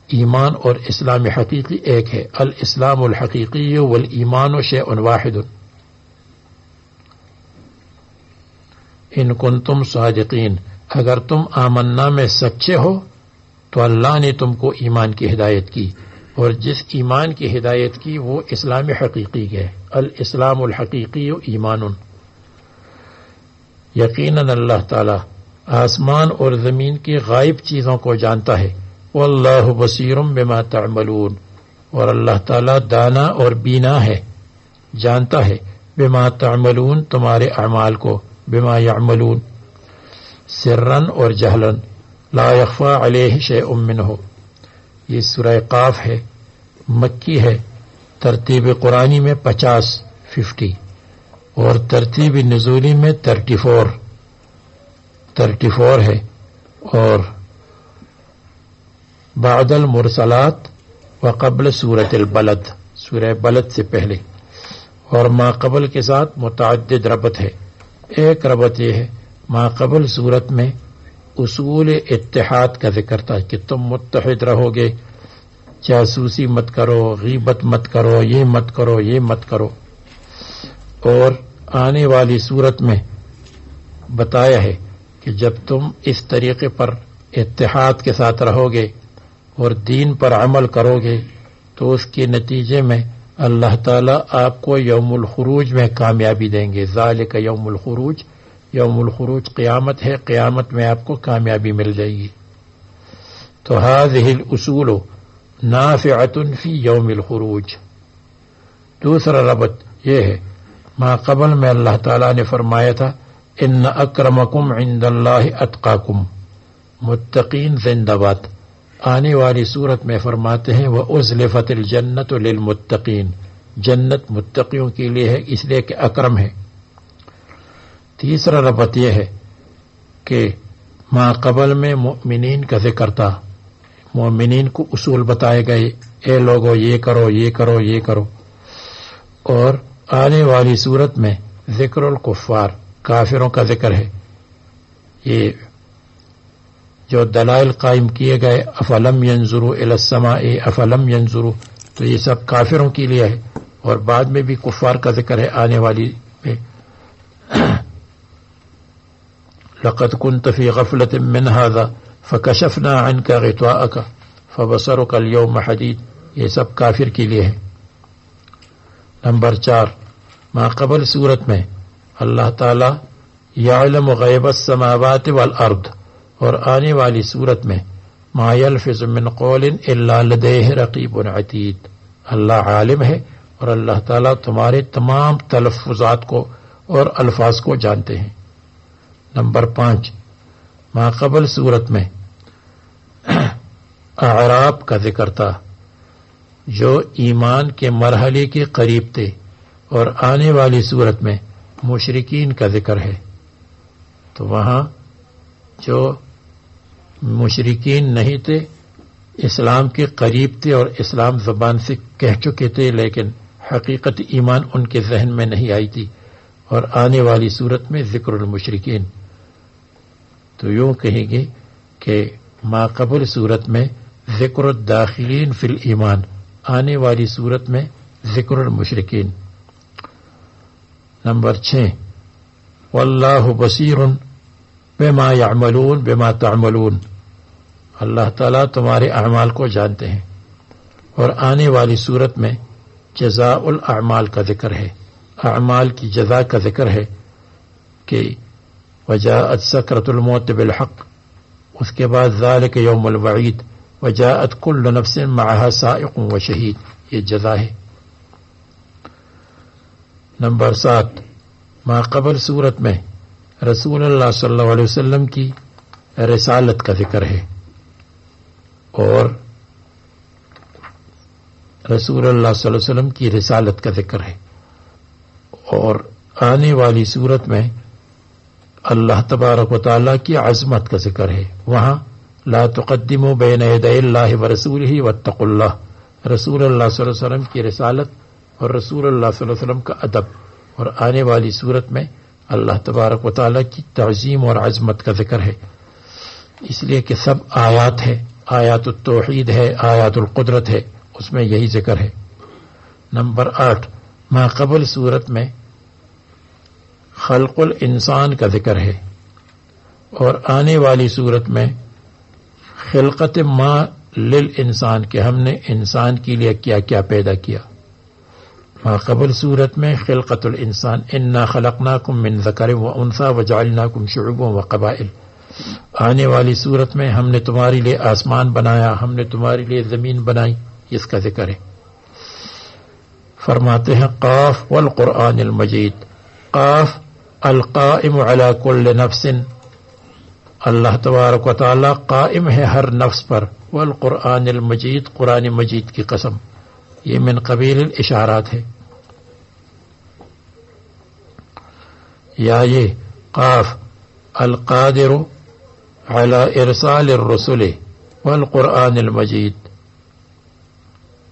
ایمان اور اسلام حقیقی ایک ہے. الاسلام الحقیقی والایمان شیء واحد. ان کنتم صادقین، اگر تم آمنا میں سچے ہو تو اللہ نے تم کو ایمان کی ہدایت کی، اور جس ایمان کی ہدایت کی وہ اسلام حقیقی ہے. الاسلام الحقیقی ایمان. یقیناً اللہ تعالی آسمان اور زمین کی غائب چیزوں کو جانتا ہے. واللہ بصیر بما تعملون، اور اللہ تعالی دانا اور بینا ہے، جانتا ہے بما تعملون تمہارے اعمال کو. بما یعملون سرن اور جہلن. لا یخفی علیہ شیء منہ. یہ سورہ قاف ہے، مکی ہے، ترتیب قرآنی میں 50 اور ترتیب نزولی میں 34 ہے. اور بعد المرسلات وقبل سورۃ البلد، سورہ بلد سے پہلے، اور ما قبل کے ساتھ متعدد ربط ہے. ایک ربط یہ ہے ما قبل صورت میں اصول اتحاد کا ذکر تھا کہ تم متحد رہو گے، جاسوسی مت کرو، غیبت مت کرو، یہ مت کرو، یہ مت کرو. اور آنے والی صورت میں بتایا ہے کہ جب تم اس طریقے پر اتحاد کے ساتھ رہو گے اور دین پر عمل کرو گے تو اس کے نتیجے میں اللہ تعالیٰ آپ کو یوم الخروج میں کامیابی دیں گے. ذالک یوم الخروج، یوم الخروج قیامت ہے، قیامت میں آپ کو کامیابی مل جائے گی. تو هذه الاصول نافعۃ فی یوم الخروج. دوسرا ربط یہ ہے ما قبل میں اللہ تعالیٰ نے فرمایا تھا ان اکرمکم عند اللہ اتقاکم، متقین زندہ باد. آنے والی صورت میں فرماتے ہیں وَأُزْلِفَتِ الْجَنَّةُ لِلْمُتَّقِينَ، جنت متقیوں کے لیے ہے اس لیے کہ اکرم ہے. تیسرا ربط یہ ہے کہ ما قبل میں مؤمنین کا ذکر تھا، مومنین کو اصول بتائے گئے، اے لوگو یہ کرو، یہ کرو، یہ کرو. اور آنے والی صورت میں ذکر الکفار، کافروں کا ذکر ہے. یہ جو دلائل قائم کیے گئے افلم ینظروا الی السماء افلم ینظروا، تو یہ سب کافروں کے لیے ہے. اور بعد میں بھی کفار کا ذکر ہے آنے والی میں. لقد كنت في غفلة من هذا فكشفنا عنك غطاءك فبصرك اليوم حديد، یہ سب کافر کے لیے ہے. نمبر 4 ما قبل صورت میں اللہ تعالی یعلم غیب السماوات والارض، اور آنے والی صورت میں ما یلفظ من قول الا لدیہ رقیب عتید، اللہ عالم ہے اور اللہ تعالیٰ تمہارے تمام تلفظات کو اور الفاظ کو جانتے ہیں. نمبر 5 ما قبل صورت میں اعراب کا ذکر تھا جو ایمان کے مرحلے کے قریب تھے، اور آنے والی صورت میں مشرکین کا ذکر ہے. تو وہاں جو مشرکین نہیں تھے اسلام کے قریب تھے اور اسلام زبان سے کہہ چکے تھے لیکن حقیقت ایمان ان کے ذہن میں نہیں آئی تھی. اور آنے والی صورت میں ذکر المشرکین. تو یوں کہیں گے کہ ما قبل صورت میں ذکر الداخلین فی الایمان، آنے والی صورت میں ذکر المشرکین. نمبر 6 واللہ بصیر بما یعملون بما تعملون، اللہ تعالیٰ تمہارے اعمال کو جانتے ہیں. اور آنے والی صورت میں جزاء الاعمال کا ذکر ہے، اعمال کی جزا کا ذکر ہے کہ وجاءت سکرۃ الموت بالحق، اس کے بعد ذالک یوم الوعید، وجاءت کل نفس معها سائق و شہید، یہ جزا ہے۔ نمبر 7، ما قبل صورت میں رسول اللہ صلی اللہ علیہ وسلم کی رسالت کا ذکر ہے، اور رسول اللہ صلی اللہ علیہ وسلم کی رسالت کا ذکر ہے، اور آنے والی صورت میں اللہ تبارک و تعالیٰ کی عظمت کا ذکر ہے۔ وہاں لا تقدموا بین یدی اللہ ورسولہ واتقوا اللہ، رسول اللہ صلی اللہ علیہ وسلم کی رسالت اور رسول اللہ صلی اللہ علیہ وسلم کا ادب، اور آنے والی صورت میں اللہ تبارک و تعالیٰ کی تعظیم اور عظمت کا ذکر ہے، اس لیے کہ سب آیات ہے، آیات التوحید ہے، آیات القدرت ہے، اس میں یہی ذکر ہے۔ نمبر 8، ما قبل صورت میں خلق الانسان کا ذکر ہے، اور آنے والی صورت میں خلقت ما للانسان، کہ ہم نے انسان کے لیے کیا کیا پیدا کیا۔ ما قبل صورت میں خلقت الانسان، انا خلقناکم من ذکر و انثی وجعلناکم شعوبا وقبائل، آنے والی صورت میں ہم نے تمہارے لیے آسمان بنایا، ہم نے تمہارے لیے زمین بنائی، اس کا ذکر ہے۔ فرماتے ہیں قاف والقرآن المجید، قاف القائم علی کل نفس، اللہ تبارک و تعالی قائم ہے ہر نفس پر، والقرآن المجید، قرآن مجید کی قسم، یہ من قبیل الاشارات ہے۔ یا یہ قاف القادر علی ارسال الرسل والقرآن المجید،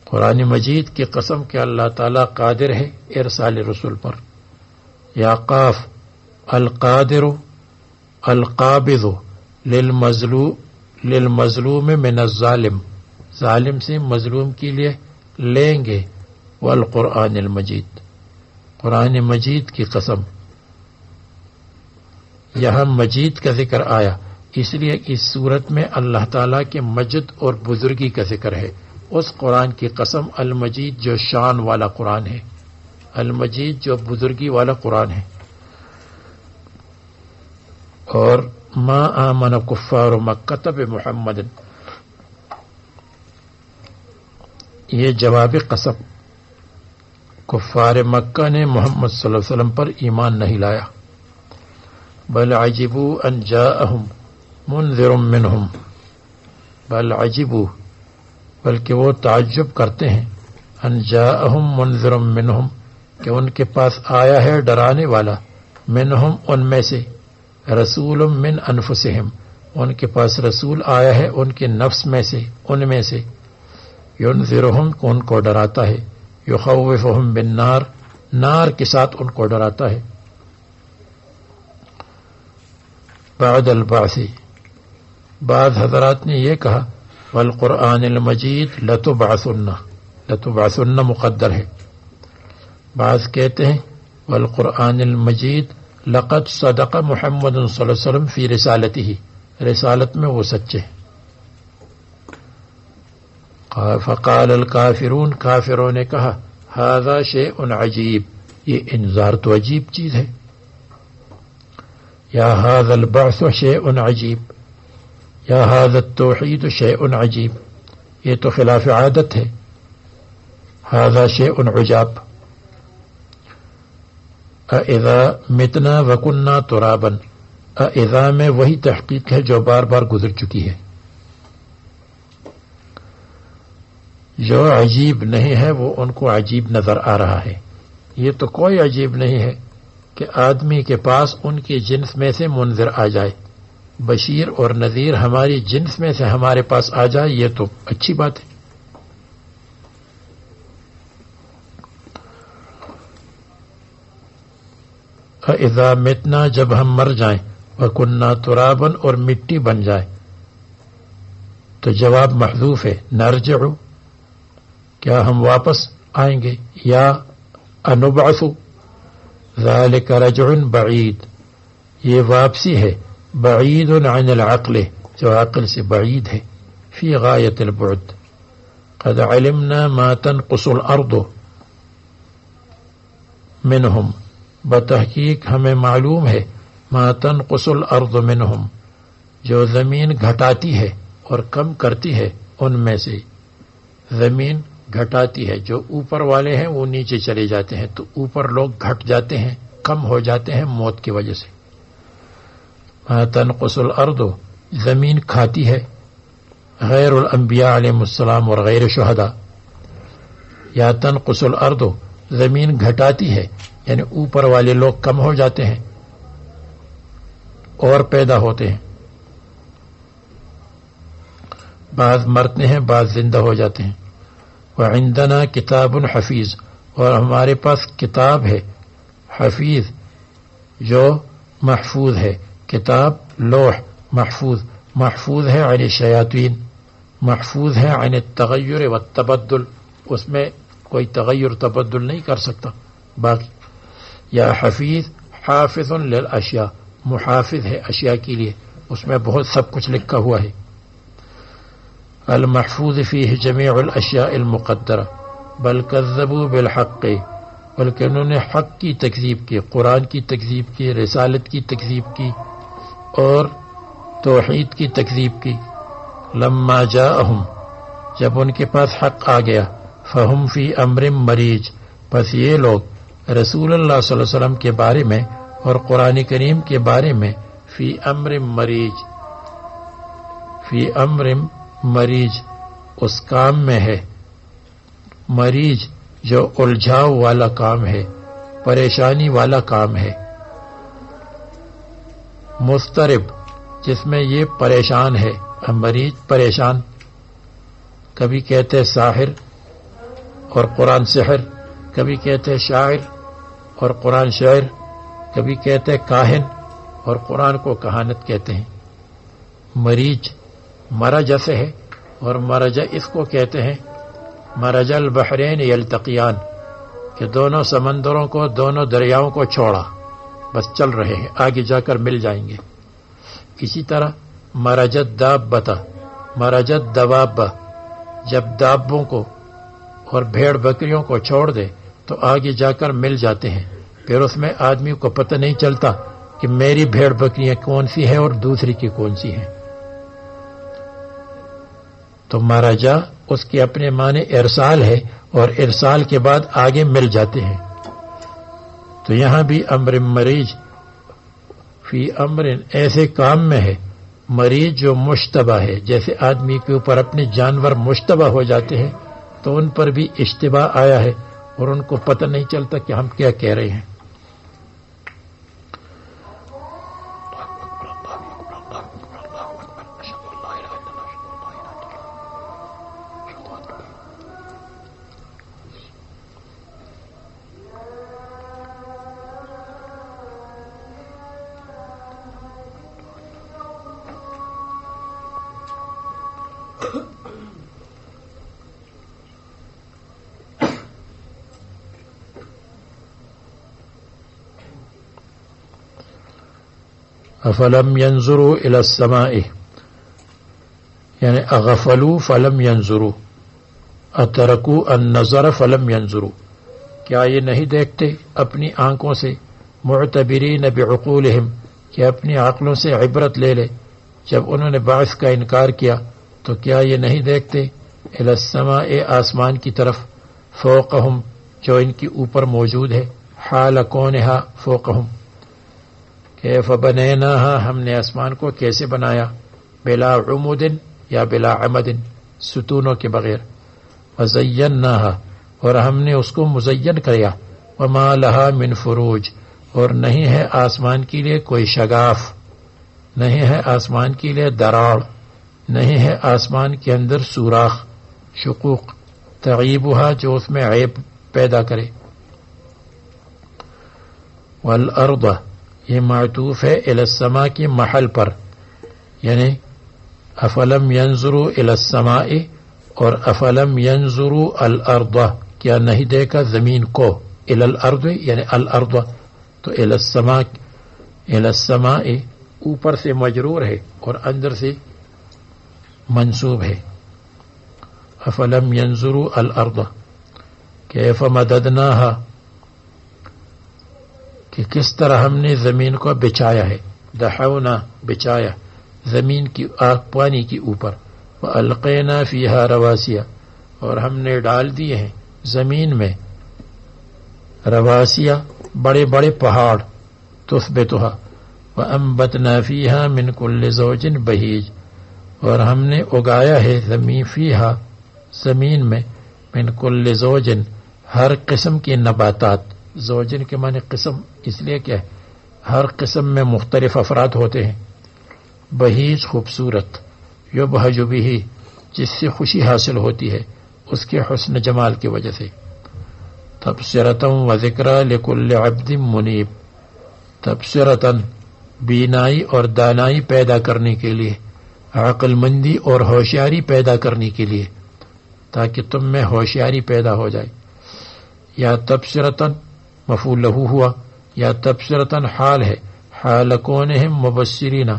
قرآن مجید کی قسم کہ اللہ تعالیٰ قادر ہے ارسال رسول پر۔ یا قاف القادر القابض للمظلوم من الظالم، ظالم سے مظلوم کے لیے لیں گے، والقرآن المجید، قرآن مجید کی قسم۔ یہاں مجید کا ذکر آیا اس لیے اس صورت میں اللہ تعالیٰ کے مجد اور بزرگی کا ذکر ہے، اس قرآن کی قسم المجید جو شان والا قرآن ہے، المجید جو بزرگی والا قرآن ہے۔ اور ما آمن کفار مکہ بمحمد، یہ جواب قسم، کفار مکہ نے محمد صلی اللہ علیہ وسلم پر ایمان نہیں لایا۔ بل عجبوا ان جاءہم منذر منہم، بل عجبوا، بلکہ وہ تعجب کرتے ہیں، ان جاءہم منذر منہم، کہ ان کے پاس آیا ہے ڈرانے والا، منہم ان میں سے، رسول من انفسہم، ان کے پاس رسول آیا ہے ان کے نفس میں سے، ان میں سے، ینذرہم، کو ان کو ڈراتا ہے، یخوفہم بالنار، نار کے ساتھ ان کو ڈراتا ہے۔ بعد البعث، بعض حضرات نے یہ کہا والقرآن المجید لتبعثن، لتبعثن مقدر ہے، بعض کہتے ہیں والقرآن المجید لقد صدق محمد صلی اللہ علیہ وسلم فی رسالتہ، رسالت میں وہ سچے۔ فقال الکافرون، کافروں نے کہا ھذا شیء عجیب، یہ انذار تو عجیب چیز ہے، یا ھذا البعث شیء عجیب، یا ھذا التوحید شیء عجیب، یہ تو خلاف عادت ہے، ھذا شیء عجاب۔ اذا متنا وکنا ترابا، اذا میں وہی تحقیق ہے جو بار بار گزر چکی ہے، جو عجیب نہیں ہے وہ ان کو عجیب نظر آ رہا ہے۔ یہ تو کوئی عجیب نہیں ہے کہ آدمی کے پاس ان کی جنس میں سے منذر آ جائے، بشیر اور نذیر ہماری جنس میں سے ہمارے پاس آ جائے، یہ تو اچھی بات ہے۔ اذا متنا، جب ہم مر جائیں، وکننا ترابا، اور مٹی بن جائے، تو جواب محذوف ہے، نرجع، کیا ہم واپس آئیں گے، یا انبعث، ذالک رجع بعید، یہ واپسی ہے بعید عن العقل، جو عقل سے بعید ہے، فی غایت البعد، قد علمنا ما تنقص الارض منہم، بتحقیق ہمیں معلوم ہے ما تنقص الارض منہم، جو زمین گھٹاتی ہے اور کم کرتی ہے ان میں سے. زمین گھٹاتی ہے، جو اوپر والے ہیں وہ نیچے چلے جاتے ہیں، تو اوپر لوگ گھٹ جاتے ہیں، کم ہو جاتے ہیں موت کی وجہ سے. ما تنقص الارض، زمین کھاتی ہے، غیر الانبیاء علیہ السلام اور غیر شہداء. یا تنقص الارض، زمین گھٹاتی ہے یعنی اوپر والے لوگ کم ہو جاتے ہیں اور پیدا ہوتے ہیں، بعض مرتے ہیں بعض زندہ ہو جاتے ہیں. وعندنا کتاب حفیظ، اور ہمارے پاس کتاب ہے حفیظ جو محفوظ ہے. کتاب لوح محفوظ، محفوظ ہے عن الشیاطین، محفوظ ہے عن التغیر والتبدل، اس میں کوئی تغیر تبدل نہیں کر سکتا. باقی یا حفیظ حافظ للاشیاء، محافظ ہے اشیاء کے لیے، اس میں بہت سب کچھ لکھا ہوا ہے. المحفوظ فیہ جمیع الاشیاء المقدرہ بل کذبوا بالحق، بلکہ انہوں نے حق کی تکذیب کی، قرآن کی تکذیب کی، رسالت کی تکذیب کی اور توحید کی تکذیب کی. لما جاءہم، جب ان کے پاس حق آ گیا، فہم فی امر مریج، بس یہ لوگ رسول اللہ صلی اللہ علیہ وسلم کے بارے میں اور قرآن کریم کے بارے میں فی امر مریج، فی امر مریج اس کام میں ہے، مریج جو الجھاؤ والا کام ہے، پریشانی والا کام ہے. مضطرب جس میں یہ پریشان ہے، مریج پریشان. کبھی کہتے ساحر اور قرآن سحر، کبھی کہتے شاعر اور قرآن شاعر، کبھی کہتے کاہن اور قرآن کو کہانت کہتے ہیں. مریج مرج سے ہے، اور مرج اس کو کہتے ہیں مرج البحرین یلتقیان، کہ دونوں سمندروں کو، دونوں دریاؤں کو چھوڑا، بس چل رہے ہیں، آگے جا کر مل جائیں گے. اسی طرح مرجت دابتا، مرجت دوابہ، جب دابوں کو اور بھیڑ بکریوں کو چھوڑ دے تو آگے جا کر مل جاتے ہیں، پھر اس میں آدمی کو پتہ نہیں چلتا کہ میری بھیڑ بکریاں کون سی ہیں اور دوسری کی کون سی ہیں. تو مرجا اس کے اپنے معنی ارسال ہے، اور ارسال کے بعد آگے مل جاتے ہیں. تو یہاں بھی امر مریج فی امر ایسے کام میں ہے، مریج جو مشتبہ ہے، جیسے آدمی کے اوپر اپنے جانور مشتبہ ہو جاتے ہیں تو ان پر بھی اشتباہ آیا ہے اور ان کو پتہ نہیں چلتا کہ ہم کیا کہہ رہے ہیں. افلم ينظروا الى السماء، یعنی اغفلوا فلم ينظروا، اترکوا النظر فلم ينظروا، کیا یہ نہیں دیکھتے اپنی آنکھوں سے، معتبرین بعقولہم، کہ اپنی عقلوں سے عبرت لے لے. جب انہوں نے بعث کا انکار کیا تو کیا یہ نہیں دیکھتے الی السماء، آسمان کی طرف، فوقہم جو ان کی اوپر موجود ہے، حال کونہا فوقہم، کیف بنیناہا، ہم نے آسمان کو کیسے بنایا، بلا عمود یا بلا عمد، ستونوں کے بغیر، وزیناہا، اور ہم نے اس کو مزین کیا، وما لہا من فروج، اور نہیں ہے آسمان کے لیے کوئی شگاف، نہیں ہے آسمان کے لیے دراڑ، نہیں ہے آسمان کے اندر سوراخ، شقوق، تعیبها جو اس میں عیب پیدا کرے. والارض، یہ معطوف ہے الی السماء کی محل پر، یعنی افلم ينظروا الی السماء اور افلم ينظروا الارض، کیا نہیں دیکھا زمین کو، الی الارض یعنی الارض، تو الی السماء، الی السماء اوپر سے مجرور ہے اور اندر سے منصوب ہے. افلم ينظروا الارض کیف مددناها کہ کس طرح ہم نے زمین کو بچھایا ہے، دحونا بچھایا، زمین کی آگ پانی کی اوپر، وَأَلْقَيْنَا فِيهَا رَوَاسِيَ اور ہم نے ڈال دیے ہیں زمین میں رواسیہ بڑے بڑے پہاڑ، تثبتها وَأَنبَتْنَا فِيهَا مِنْ كُلِّ زَوْجٍ بَهِيجٍ اور ہم نے اگایا ہے زمین میں من کل زوجن ہر قسم کے نباتات، زوجن کے معنی قسم، اس لیے کہ ہر قسم میں مختلف افراد ہوتے ہیں، بہیج خوبصورت، یبہج بہ جس سے خوشی حاصل ہوتی ہے اس کے حسن جمال کی وجہ سے، تبصرۃ و ذکریٰ لکل عبد منیب، تبصرۃ بینائی اور دانائی پیدا کرنے کے لیے، عقل مندی اور ہوشیاری پیدا کرنے کے لیے، تاکہ تم میں ہوشیاری پیدا ہو جائے، یا تبصرتاً مفعول لہو ہوا، یا تبصرتاً حال ہے، حال کونہم مبصرین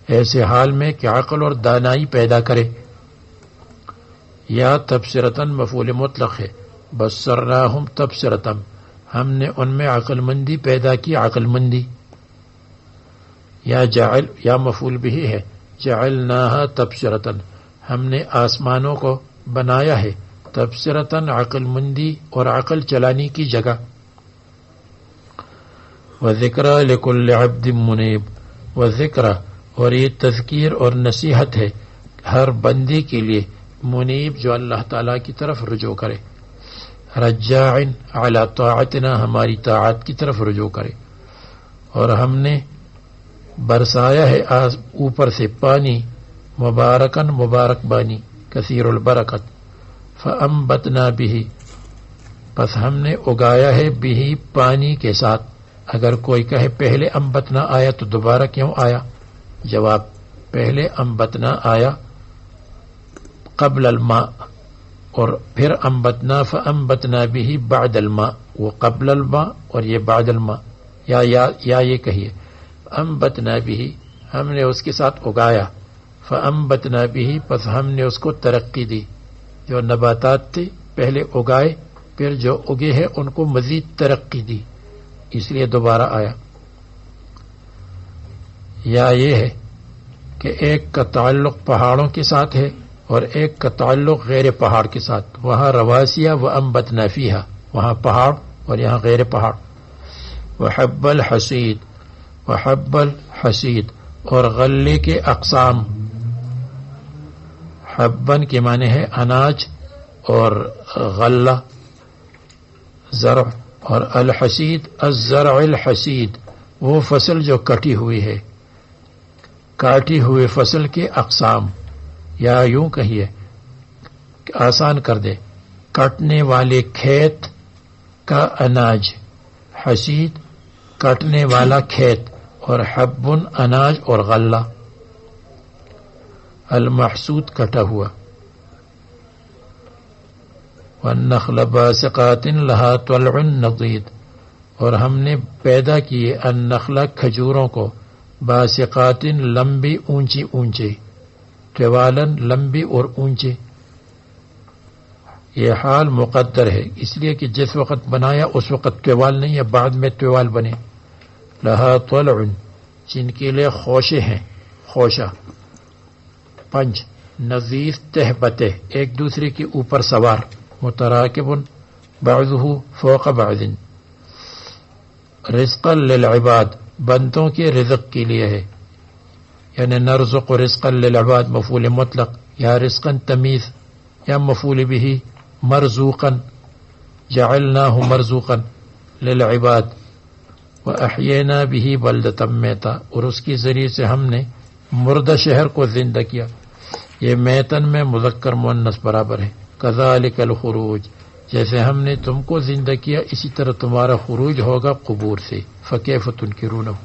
ایسے حال میں کہ عقل اور دانائی پیدا کرے، یا تبصرتاً مفعول مطلق ہے، بصرناہم تبصرتاً ہم نے ان میں عقل مندی پیدا کی، عقل مندی، یا مفعول بھی ہے، جعلناها تبصرتاً ہم نے آسمانوں کو بنایا ہے تبصرتاً عقل مندی اور عقل چلانے کی جگہ، وذکریٰ لکل عبد منیب، وذکریٰ اور یہ تذکیر اور نصیحت ہے ہر بندے کے لیے، منیب جو اللہ تعالیٰ کی طرف رجوع کرے، رجاع علی طاعتنا ہماری طاعت کی طرف رجوع کرے، اور ہم نے برسایا ہے اوپر سے پانی، مبارکن مبارک بانی، کثیر البرکت، فانبتنا به پس ہم نے اگایا ہے بھی پانی کے ساتھ، اگر کوئی کہے پہلے انبتنا آیا تو دوبارہ کیوں آیا؟ جواب، پہلے انبتنا آیا قبل الماء اور پھر انبتنا فانبتنا به بعد الماء، وہ قبل الماء اور یہ بعد الماء، یا یہ کہیے انبتنا به ہم نے اس کے ساتھ اگایا، فانبتنا به پس ہم نے اس کو ترقی دی، جو نباتات تھے پہلے اگائے، پھر جو اگے ہیں ان کو مزید ترقی دی، اس لیے دوبارہ آیا، یا یہ ہے کہ ایک کا تعلق پہاڑوں کے ساتھ ہے اور ایک کا تعلق غیر پہاڑ کے ساتھ، وہاں رواسیہ وانبتنا فیہا وہاں پہاڑ اور یہاں غیر پہاڑ، وحب الحصید وحب الحصید اور غلے کے اقسام، حبن کے معنی ہے اناج اور غلہ زرع، اور الحصید الزرع الحصید وہ فصل جو کٹی ہوئی ہے، کاٹی ہوئے فصل کے اقسام، یا یوں کہیے آسان کر دے کٹنے والے کھیت کا اناج، حصید کٹنے والا کھیت، اور حبن اناج اور غلہ، المحسود کٹا ہوا، والنخل باسقات لها طلع نضید اور ہم نے پیدا کیے النخل کھجوروں کو، باسقات لمبی اونچی اونچے، طوالن لمبی اور اونچے، یہ حال مقدر ہے اس لیے کہ جس وقت بنایا اس وقت طوال نہیں ہے، بعد میں طوال بنے، لها طلع جن کے لیے خوشے ہیں، خوشہ، پنج، نظیف تہبتے ایک دوسرے کے اوپر سوار، متراکب بعضہ فوق بعض، رزقا للعباد بندوں کے رزق کے لیے ہے، یعنی نرزق رزقا للعباد مفعول مطلق، یا رزقا تمیز، یا مفعول به مرزوقا، جعلناہ مرزوقا للعباد، وَأَحْيَيْنَا بِهِ بَلْدَةً مَيْتًا اور اس کے ذریعے سے ہم نے مردہ شہر کو زندہ کیا، یہ میتن میں مذکر مؤنث برابر ہے، کذالک الخروج جیسے ہم نے تم کو زندہ کیا اسی طرح تمہارا خروج ہوگا قبور سے، فکیف تنکرونہ۔